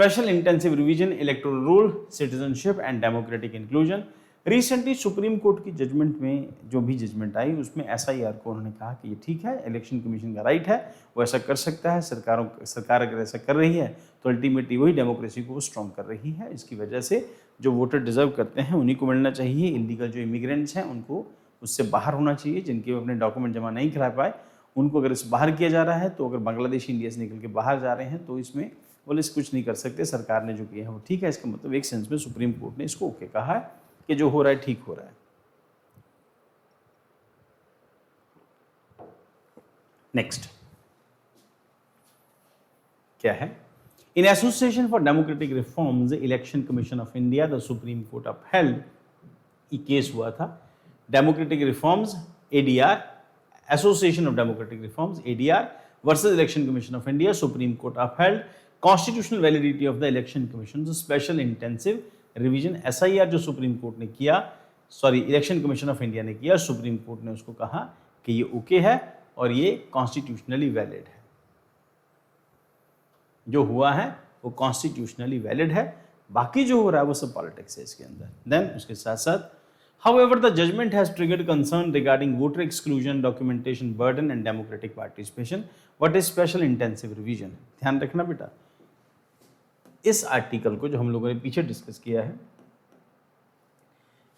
Special intensive revision, electoral roll, citizenship and democratic inclusion. Recently supreme court की judgement में जो भी judgement आई उसमें SIR को उन्होंने कहा कि ये ठीक है, इलेक्शन कमीशन का राइट है, वो ऐसा कर सकता है। सरकार अगर ऐसा कर रही है तो अल्टीमेटली वही डेमोक्रेसी को स्ट्रॉन्ग कर रही है। इसकी वजह से जो वोटर डिजर्व करते हैं उन्हीं को मिलना चाहिए। इलीगल जो इमिग्रेंट्स हैं उनको उससे बाहर होना चाहिए। जिनके अपने डॉक्यूमेंट जमा नहीं करा पाए उनको अगर इस बाहर किया जा रहा है, तो अगर बांग्लादेश इंडिया से निकल के बाहर जा रहे हैं तो इसमें पुलिस कुछ नहीं कर सकते। सरकार ने जो किया है वो ठीक है। इसका मतलब एक सेंस में सुप्रीम कोर्ट ने इसको ओके कहा है कि जो हो रहा है ठीक हो रहा है। नेक्स्ट क्या है? In association for democratic reforms, election commission of India, the supreme court upheld, ये केस हुआ था democratic reforms ADR, association of democratic reforms ADR versus election commission of India. Supreme court upheld constitutional validity of the election commission special intensive revision. SIR जो supreme court ने किया, election commission of India ने किया, supreme court ने उसको कहा कि ये ओके है और ये कॉन्स्टिट्यूशनली वैलिड है। जो हुआ है वो कॉन्स्टिट्यूशनली वैलिड है, बाकी जो हो रहा है वो सब पॉलिटिक्स है इसके अंदर। देन उसके साथ साथ however the judgment has triggered concern regarding voter exclusion, documentation burden and democratic participation. What is special intensive revision? ध्यान रखना बेटा, इस आर्टिकल को जो हम लोगों ने पीछे डिस्कस किया है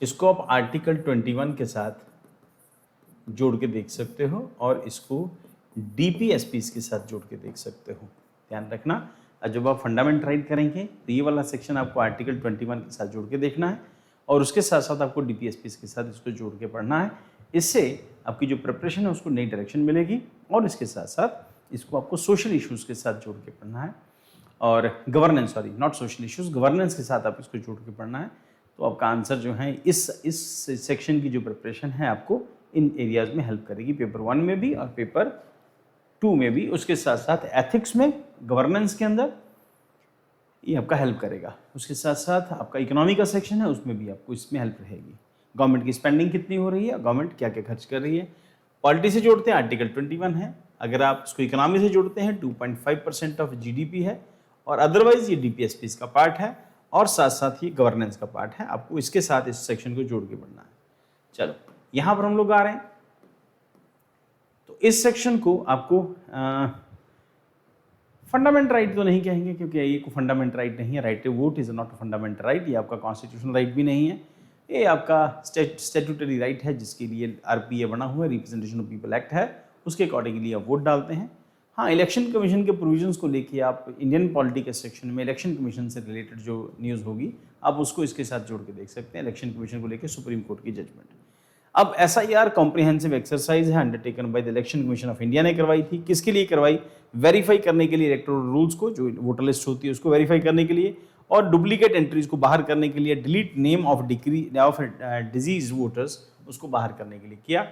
इसको आप आर्टिकल 21 के साथ जोड़ के देख सकते हो और इसको DPSPs के साथ जोड़ के देख सकते हो। ध्यान रखना, जब आप फंडामेंट राइट करेंगे तो ये वाला सेक्शन आपको आर्टिकल 21 के साथ जोड़ के देखना है और उसके साथ साथ आपको DPSPs के साथ इसको जोड़ के पढ़ना है। इससे आपकी जो प्रिपरेशन है उसको नई डायरेक्शन मिलेगी और इसके साथ साथ इसको आपको सोशल इश्यूज़ के साथ जोड़ के पढ़ना है और governance, not social issues, governance के साथ आप इसको जोड़ के पढ़ना है। तो आपका आंसर जो है इस सेक्शन की जो प्रिपरेशन है आपको इन एरियाज़ में हेल्प करेगी, पेपर 1 में भी और पेपर 2 में भी। उसके साथ साथ एथिक्स में, गवर्नेंस के अंदर ये आपका हेल्प करेगा। उसके साथ साथ आपका इकोनॉमी का सेक्शन है उसमें भी आपको इसमें हेल्प रहेगी। गवर्नमेंट की स्पेंडिंग कितनी हो रही है, गवर्नमेंट क्या क्या खर्च कर रही है। पॉलिटी से जोड़ते हैं आर्टिकल 21 है, अगर आप इसको इकोनॉमी से जोड़ते हैं 2.5% ऑफ GDP है और अदरवाइज ये DPSPs का पार्ट है और साथ साथ ये गवर्नेंस का पार्ट है। आपको इसके साथ इस सेक्शन को जोड़ के पढ़ना है। चलो यहाँ पर हम लोग आ रहे हैं, तो इस सेक्शन को आपको फंडामेंट राइट तो नहीं कहेंगे क्योंकि ये को फंडामेंट राइट नहीं है। Right to vote is not a fundamental right, ये आपका कॉन्स्टिट्यूशनल राइट भी नहीं है, ये आपका स्टैट्यूटरी राइट है जिसके लिए RPA बना हुआ है, रिप्रेजेंटेशन ऑफ पीपल एक्ट है, उसके अकॉर्डिंगली आप वोट डालते हैं। हाँ, इलेक्शन कमीशन के प्रोविजंस को लेके आप इंडियन पॉलिटी के सेक्शन में इलेक्शन कमीशन से रिलेटेड जो न्यूज़ होगी आप उसको इसके साथ जोड़ के देख सकते हैं, इलेक्शन कमीशन को लेकर सुप्रीम कोर्ट की जजमेंट। अब SIR कॉम्प्रिहेंसिव एक्सरसाइज है undertaken by the election commission of India ने करवाई थी। किसके लिए करवाई? वेरीफाई करने के लिए इलेक्टोरल रूल्स को, जो वोटर लिस्ट होती है उसको वेरीफाई करने के लिए और डुप्लीकेट एंट्रीज को बाहर करने के लिए, delete name of deceased voters उसको बाहर करने के लिए किया।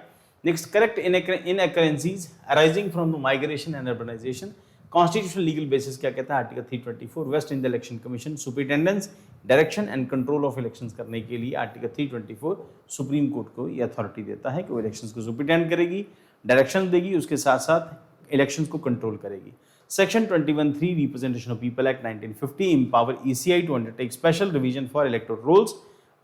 Next, correct inaccuracies arising from the migration and urbanisation. Constitutional legal basis क्या कहता है? Article 324 vest in the election Commission superintendence, direction and control of elections करने के लिए आर्टिकल 324 सुप्रीम कोर्ट को ये अथॉरिटी देता है कि वो इलेक्शंस को सुपरिटेंड करेगी, डायरेक्शन देगी, उसके साथ साथ इलेक्शंस को कंट्रोल करेगी। Section 21(3) representation of people act 1950 empower ECI to undertake special revision for electoral rolls.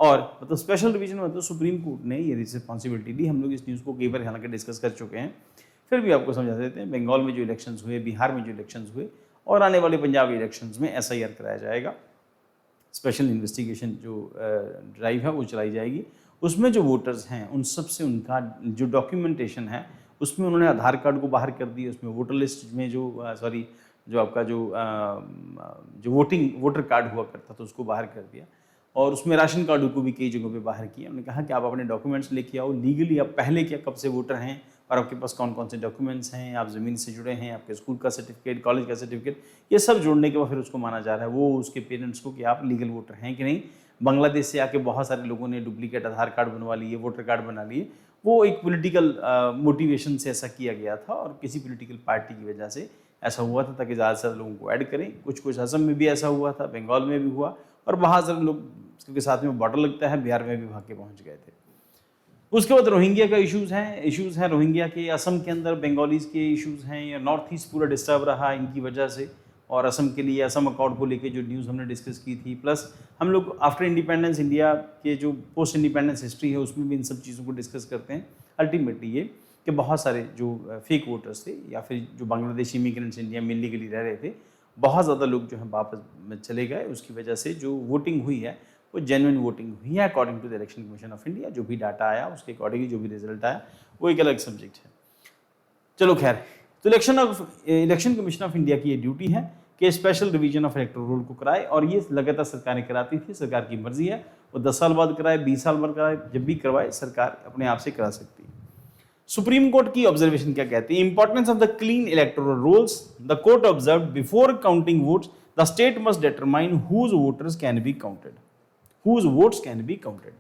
और मतलब स्पेशल रिवीजन मतलब सुप्रीम कोर्ट ने ये रिस्पॉन्सिबिलिटी दी। हम लोग इस न्यूज़ को कई बार हालांकि डिस्कस कर चुके हैं, फिर भी आपको समझा देते हैं। बंगाल में जो इलेक्शंस हुए, बिहार में जो इलेक्शंस हुए और आने वाले पंजाब इलेक्शंस में SIR कराया जाएगा। स्पेशल इन्वेस्टिगेशन जो ड्राइव है वो चलाई जाएगी। उसमें जो वोटर्स हैं उन सब से उनका जो डॉक्यूमेंटेशन है उसमें उन्होंने आधार कार्ड को बाहर कर दिया, उसमें वोटर लिस्ट में जो आपका जो वोटर कार्ड हुआ करता था उसको बाहर कर दिया और उसमें राशन कार्ड को भी कई जगहों पे बाहर किया। उन्होंने कहा कि आप अपने डॉक्यूमेंट्स लेके आओ, लीगली आप पहले क्या कब से वोटर हैं और आपके पास कौन कौन से डॉक्यूमेंट्स हैं, आप ज़मीन से जुड़े हैं, आपके स्कूल का सर्टिफिकेट, कॉलेज का सर्टिफिकेट, ये सब जोड़ने के बाद फिर उसको माना जा रहा है वो उसके पेरेंट्स को कि आप लीगल वोटर हैं कि नहीं। बांग्लादेश से आके बहुत सारे लोगों ने डुप्लीकेट आधार कार्ड बनवा लिए, वोटर कार्ड बना लिए। वो एक पॉलिटिकल मोटिवेशन से ऐसा किया गया था और किसी पॉलिटिकल पार्टी की वजह से ऐसा हुआ था ताकि ज़्यादा से ज़्यादा लोगों को ऐड करें। कुछ असम में भी ऐसा हुआ था, बंगाल में भी हुआ और बहुत सारे लोग के साथ में बॉर्डर लगता है, बिहार में भी भाग के पहुँच गए थे। उसके बाद रोहिंग्या का इश्यूज़ हैं रोहिंग्या के, असम के अंदर बंगालीज़ के इश्यूज़ हैं या नॉर्थ ईस्ट पूरा डिस्टर्ब रहा इनकी वजह से। और असम के लिए असम अकॉर्ड को लेके जो न्यूज़ हमने डिस्कस की थी, प्लस हम लोग आफ्टर इंडिपेंडेंस इंडिया के जो पोस्ट इंडिपेंडेंस हिस्ट्री है उसमें भी इन सब चीज़ों को डिस्कस करते हैं। अल्टीमेटली ये कि बहुत सारे जो फेक वोटर्स थे या फिर जो बांग्लादेशी इमिग्रेंट्स इंडिया में इलीगली रह रहे थे, बहुत ज़्यादा लोग जो है वापस में चले गए। उसकी वजह से जो वोटिंग हुई है वो जेन्युइन वोटिंग हुई है according to the election commission of India. जो भी डाटा आया उसके अकॉर्डिंगली जो भी रिजल्ट आया वो एक अलग सब्जेक्ट है। चलो खैर, तो इलेक्शन कमीशन ऑफ इंडिया की ये ड्यूटी है कि special revision of electoral roll को कराए, और ये लगातार सरकारें कराती थी, सरकार की मर्जी है, वो 10 साल बाद कराए, 20 साल बाद कराए, जब भी करवाए सरकार अपने आप से करा सकती है। सुप्रीम कोर्ट की ऑब्जर्वेशन क्या कहती है? Importance of the clean electoral rolls, the court observe before counting votes the state must determine whose voters can be counted, whose votes can be counted.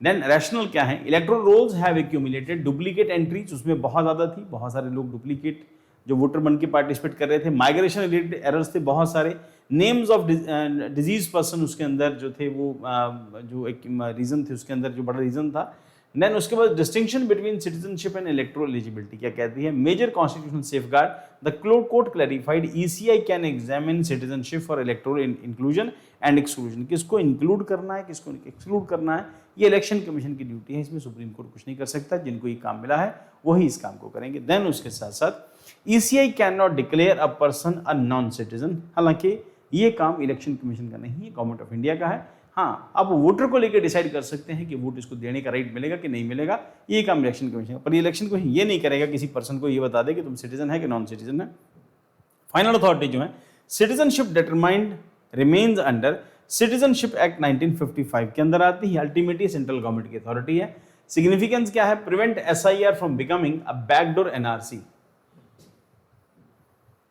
Then rationale क्या है? Electoral rolls have accumulated duplicate entries, उसमें बहुत ज़्यादा थी, बहुत सारे लोग duplicate जो वोटर बन के पार्टिसिपेट कर रहे थे। माइग्रेशन रिलेटेड एरर्स थे बहुत सारे। नेम्स ऑफ डिजीज पर्सन उसके अंदर जो थे वो जो एक रीज़न थे उसके अंदर जो बड़ा रीज़न था। देन उसके बाद distinction between citizenship and electoral eligibility क्या कहती है? Major constitutional safeguard, the court clarified ECI can examine citizenship for electoral inclusion and exclusion. किसको इंक्लूड करना है, किसको एक्सक्लूड करना है, ये इलेक्शन कमीशन की ड्यूटी है, इसमें सुप्रीम कोर्ट कुछ नहीं कर सकता। जिनको ये काम मिला है वही इस काम को करेंगे। देन उसके साथ साथ ECI can not declare a person a non citizen, हालांकि ये काम इलेक्शन कमीशन का नहीं है, गवर्नमेंट ऑफ इंडिया का है। हाँ, अब वोटर को लेकर डिसाइड कर सकते हैं कि वोट इसको देने का राइट मिलेगा कि नहीं मिलेगा, ये काम इलेक्शन कमीशन का। पर इलेक्शन कमीशन ये नहीं करेगा किसी पर्सन को ये बता दे कि तुम सिटीजन है कि नॉन सिटीजन है। फाइनल अथॉरिटी जो है citizenship determined remains under citizenship act 1955 के अंदर आती है। अल्टीमेटली सेंट्रल गवर्नमेंट की अथॉरिटी है। सिग्निफिकेंस क्या है? Prevent SIR from becoming a backdoor NRC।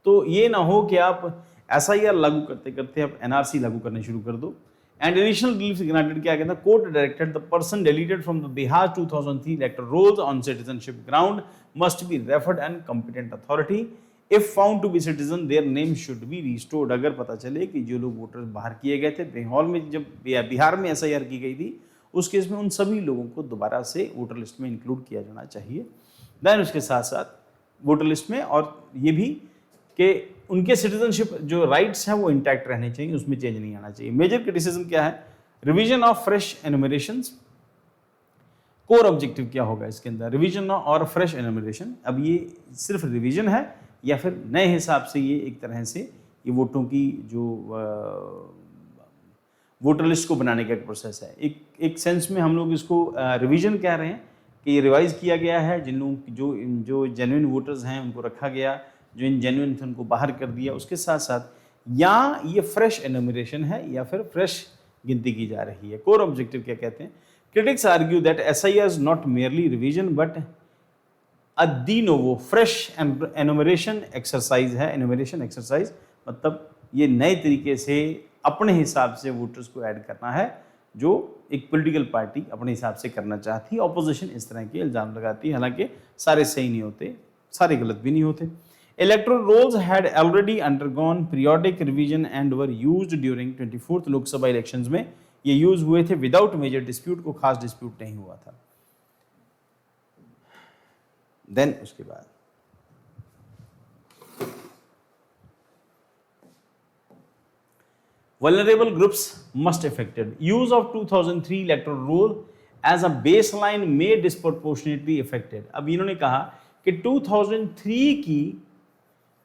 तो ये ना हो कि आप SIR लागू करते करते आप NRC लागू करने शुरू कर दो। एंड एडिशनल रिलीफ ग्रांटेड क्या कहता है? Court directed the person deleted from the Bihar 2003 electoral rolls on citizenship ground must be referred and competent authority. If found to be citizen their name should be restored. अगर पता चले कि जो लोग voters बाहर किए गए थे, बेंगल में जब बिहार में SIR की गई थी, उस केस में उन सभी लोगों को दोबारा से वोटर लिस्ट में इंक्लूड किया जाना चाहिए। देन उसके साथ साथ वोटर लिस्ट में और ये भी कि उनके सिटीजनशिप जो राइट्स हैं वो इंटैक्ट रहने चाहिए, उसमें चेंज नहीं आना चाहिए। मेजर क्रिटिसिज्म क्या है? Revision of fresh enumerations. Core objective क्या होगा इसके अंदर? रिवीजन और फ्रेश एनुमरेशन। अब ये सिर्फ रिवीजन है या फिर नए हिसाब से ये एक तरह से ये वोटों की जो वोटर लिस्ट को बनाने का एक प्रोसेस है। एक सेंस में हम लोग इसको रिवीजन कह रहे हैं कि ये रिवाइज किया गया है। जिन लोग जो जेन्युइन वोटर्स हैं उनको रखा गया, जो इनजेन्युइन थे उनको बाहर कर दिया। उसके साथ साथ या ये फ्रेश एनुमरेशन है या फिर फ्रेश गिनती की जा रही है। कोर ऑब्जेक्टिव क्या कहते हैं? Critics argue that SIR is not merely revision but a the novo fresh enumeration exercise है। एनुमरेशन एक्सरसाइज मतलब ये नए तरीके से अपने हिसाब से वोटर्स को ऐड करना है, जो एक पॉलिटिकल पार्टी अपने हिसाब से करना चाहती है। ऑपोजिशन इस तरह के इल्जाम लगाती है, हालांकि सारे सही नहीं होते, सारे गलत भी नहीं होते। Electoral rolls had already undergone periodic revision and were used during 24th Lok Sabha elections में ये यूज हुए थे विदाउट मेजर डिस्प्यूट, को खास डिस्प्यूट नहीं हुआ था। देन उसके बाद vulnerable groups must affected use of 2003 electoral roll as a baseline may disproportionately affected। अब इन्होंने कहा कि 2003 की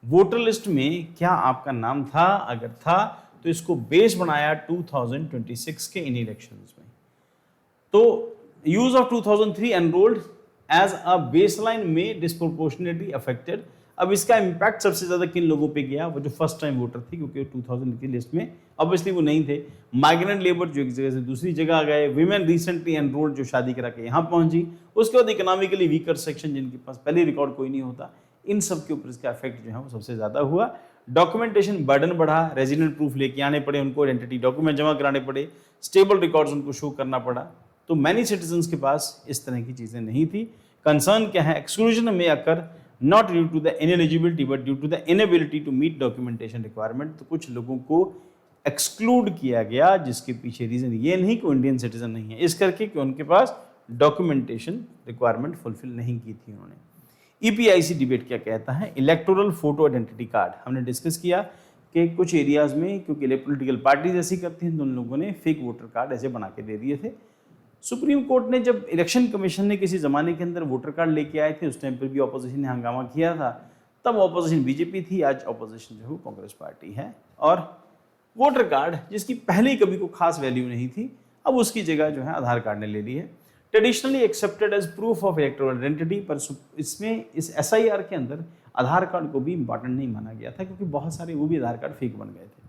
वोटर लिस्ट में क्या आपका नाम था, अगर था तो इसको बेस बनाया 2026 के इन इलेक्शंस में। तो use of 2003 enrolled as a baseline में डिस्प्रोपोर्शनेटली अफेक्टेड। अब इसका इम्पैक्ट सबसे ज्यादा किन लोगों पे गया? वो जो फर्स्ट टाइम वोटर थी, क्योंकि 2000 की लिस्ट में ऑब्वियसली वो नहीं थे। माइग्रेंट लेबर जो एक जगह से दूसरी जगह आ गए, विमेन रिसेंटली एनरोल्ड जो शादी करा के यहाँ पहुंची, उसके बाद इकोनॉमिकली वीकर सेक्शन जिनके पास पहले रिकॉर्ड कोई नहीं होता, इन सब के ऊपर इसका इफेक्ट जो है वो सबसे ज्यादा हुआ। डॉक्यूमेंटेशन बर्डन बढ़ा, रेजिडेंट प्रूफ लेके आने पड़े उनको, आइडेंटिटी डॉक्यूमेंट जमा कराने पड़े, स्टेबल रिकॉर्ड्स उनको शो करना पड़ा। तो मैनी सिटीजन्स के पास इस तरह की चीजें नहीं थी। कंसर्न क्या है? एक्सक्लूजन में occur not due to the ineligibility but due to the inability to meet documentation requirement. तो कुछ लोगों को एक्सक्लूड किया गया जिसके पीछे रीजन ये नहीं कि इंडियन सिटीजन नहीं है, इस करके कि उनके पास डॉक्यूमेंटेशन रिक्वायरमेंट फुलफिल नहीं की थी उन्होंने। EPIC डिबेट क्या कहता है? इलेक्टोरल फोटो आइडेंटिटी कार्ड हमने डिस्कस किया कि कुछ एरियाज़ में क्योंकि पॉलिटिकल पार्टीज ऐसी करती हैं तो उन लोगों ने फेक वोटर कार्ड ऐसे बना के दे दिए थे। सुप्रीम कोर्ट ने जब इलेक्शन कमीशन ने किसी ज़माने के अंदर वोटर कार्ड लेके आए थे, उस टाइम पर भी ऑपोजिशन ने हंगामा किया था, तब ऑपोजिशन बीजेपी थी, आज ऑपोजिशन जो है कांग्रेस पार्टी है। और वोटर कार्ड जिसकी पहले कभी को खास वैल्यू नहीं थी, अब उसकी जगह जो है आधार कार्ड ने ले ली है। Traditionally accepted as proof of electoral identity, पर इसमें इस SIR के अंदर आधार कार्ड को भी इंपॉर्टेंट नहीं माना गया था क्योंकि बहुत सारे वो भी आधार कार्ड फेक बन गए थे।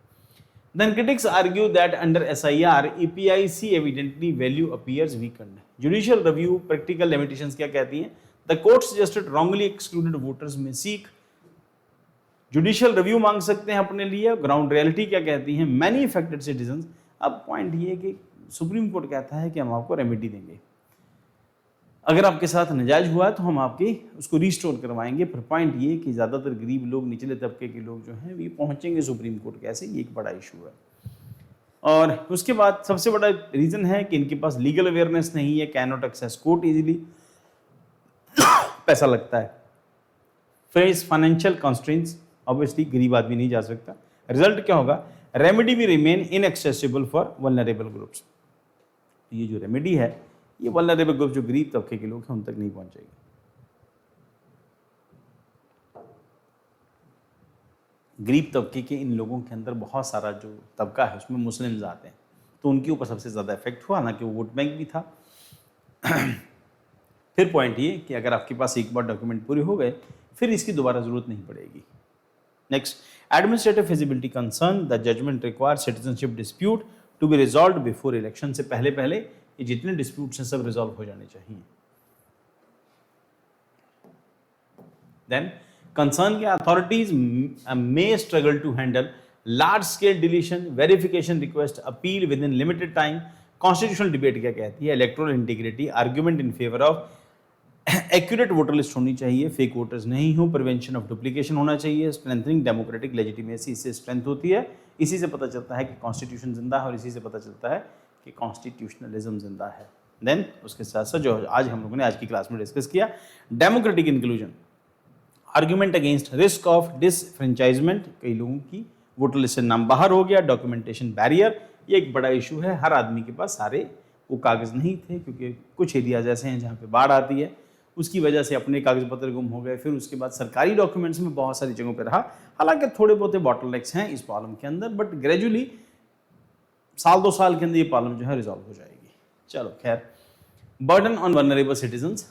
Then critics argue that under SIR, EPIC evidently value appears weakened. Judicial review, practical limitations क्या कहती हैं? The court suggested wrongly excluded voters may seek judicial review मांग सकते हैं अपने लिए। ग्राउंड रियलिटी क्या कहती है? Many affected citizens. अब पॉइंट ये कि सुप्रीम कोर्ट कहता है कि हम आपको रेमेडी देंगे, अगर आपके साथ नाजायज हुआ है तो हम आपकी उसको रिस्टोर करवाएंगे। फिर पॉइंट ये कि ज़्यादातर गरीब लोग, निचले तबके के लोग जो हैं ये पहुंचेंगे सुप्रीम कोर्ट कैसे, ये एक बड़ा इशू है। और उसके बाद सबसे बड़ा रीज़न है कि इनके पास लीगल अवेयरनेस नहीं है, can not access court easily, पैसा लगता है, फेस फाइनेंशियल कॉन्स्ट्रेंट्स, ऑब्वियसली गरीब आदमी नहीं जा सकता। रिजल्ट क्या होगा? रेमेडी भी remain inaccessible for vulnerable groups. ये जो रेमेडी है ये वल्नरेबल ग्रुप जो गरीब तबके के लोग हैं उन तक नहीं पहुंचेगी। गरीब तबके के इन लोगों के अंदर बहुत सारा जो तबका है उसमें मुस्लिम्स आते हैं, तो उनके ऊपर सबसे ज़्यादा इफेक्ट हुआ, ना कि वो वोट बैंक भी था। फिर पॉइंट ये कि अगर आपके पास एक बार डॉक्यूमेंट पूरे हो गए फिर इसकी दोबारा ज़रूरत नहीं पड़ेगी। Next, administrative feasibility concern, the judgement require citizenship dispute to be resolve before election. से पहले ये जितने डिस्प्यूट्स हैं सब रिजॉल्व हो जाने चाहिए। देन कंसर्न के authorities may struggle to handle large scale deletion, verification request, appeal within limited time. Constitutional debate क्या कहती है? Electoral integrity, argument in favour of accurate voter list होनी चाहिए, फेक वोटर्स नहीं हो, प्रिवेंशन ऑफ डुप्लीकेशन होना चाहिए, strengthening democratic legitimacy, इससे स्ट्रेंथ होती है। इसी से पता चलता है कि कॉन्स्टिट्यूशन जिंदा है और इसी से पता चलता है कि कॉन्स्टिट्यूशनलिज्म जिंदा है। देन उसके साथ साथ जो आज हम लोगों ने आज की क्लास में डिस्कस किया, democratic inclusion, argument against risk of disenfranchisement, कई लोगों की वोटर लिस्ट से नाम बाहर हो गया, डॉक्यूमेंटेशन बैरियर, ये एक बड़ा इशू है। हर आदमी के पास सारे वो कागज़ नहीं थे क्योंकि कुछ एरियाज ऐसे हैं जहाँ पे बाढ़ आती है, उसकी वजह से अपने कागज पत्र गुम हो गए। फिर उसके बाद सरकारी डॉक्यूमेंट्स में बहुत सारी जगहों पर रहा, हालांकि थोड़े बहुत बॉटलनेक्स हैं इस प्रॉब्लम के अंदर, बट ग्रेजुअली साल 2 साल के अंदर ये प्रॉब्लम जो है रिजॉल्व हो जाएगी। चलो खैर, burden on vulnerable citizens,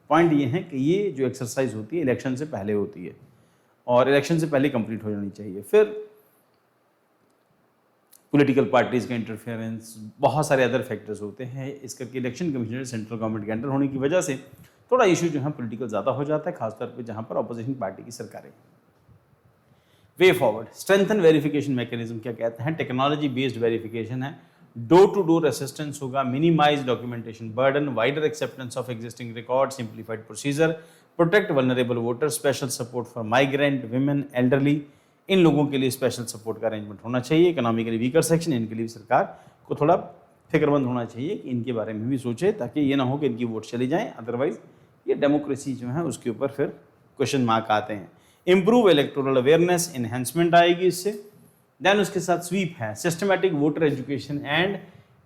point ये है कि ये जो एक्सरसाइज होती है इलेक्शन से पहले होती है और इलेक्शन से पहले कंप्लीट हो जानी चाहिए। फिर पॉलिटिकल पार्टीज का इंटरफेरेंस, बहुत सारे अदर फैक्टर्स होते हैं, इस करके इलेक्शन कमिश्नर सेंट्रल गवर्नमेंट के अंडर होने की वजह से थोड़ा इशू जो है पॉलिटिकल ज़्यादा हो जाता है, खासतौर पे जहाँ पर अपोजिशन पार्टी की सरकारें। Way forward, strengthen verification mechanism क्या कहते हैं? टेक्नोलॉजी बेस्ड वेरिफिकेशन है, डोर टू डोर असिस्टेंस होगा, minimise documentation burden, wider acceptance of existing record, simplified procedure, protect vulnerable voter, special support for migrant, women, elderly, इन लोगों के लिए special support का अरेंजमेंट होना चाहिए। इकोनॉमिकली वीकर सेक्शन, इनके लिए सरकार को थोड़ा फिक्रमंद होना चाहिए कि इनके बारे में भी सोचे, ताकि ये ना हो कि इनकी वोट चली जाएं, अदरवाइज ये डेमोक्रेसी जो है उसके ऊपर फिर क्वेश्चन मार्क आते हैं। इम्प्रूव इलेक्टोरल अवेयरनेस, इन्हेंसमेंट आएगी इससे। देन उसके साथ स्वीप है, systematic voter education and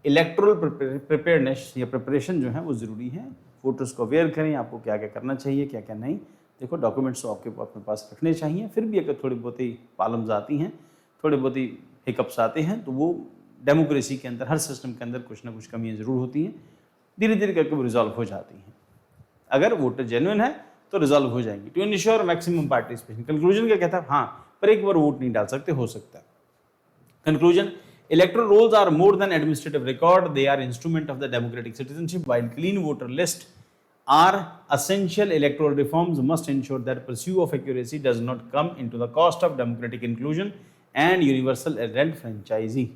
electoral preparedness, या प्रिपरेशन जो है वो ज़रूरी है। वोटर्स को अवेयर करें आपको क्या क्या करना चाहिए, क्या क्या नहीं। देखो डॉक्यूमेंट्स तो आपके अपने पास रखने चाहिए, फिर भी अगर थोड़ी बहुत ही प्रॉब्लम्स आती हैं, थोड़े बहुत ही हिकअप्स आते हैं, तो वो डेमोक्रेसी के अंदर, हर सिस्टम के अंदर कुछ ना कुछ कमियाँ ज़रूर होती हैं, धीरे धीरे करके वो रिजॉल्व हो जाती हैं। अगर वोटर जेन्युइन है तो रिजॉल्व हो जाएंगी। To ensure maximum participation, conclusion क्या कहता है? हाँ, पर एक बार वोट नहीं डाल सकते, हो सकता है। Conclusion, electoral rolls are more than administrative record, they are instrument of the democratic citizenship, while clean voter list are essential. Electoral reforms must ensure that pursuit of accuracy does not come into the cost of democratic inclusion and universal adult franchisee.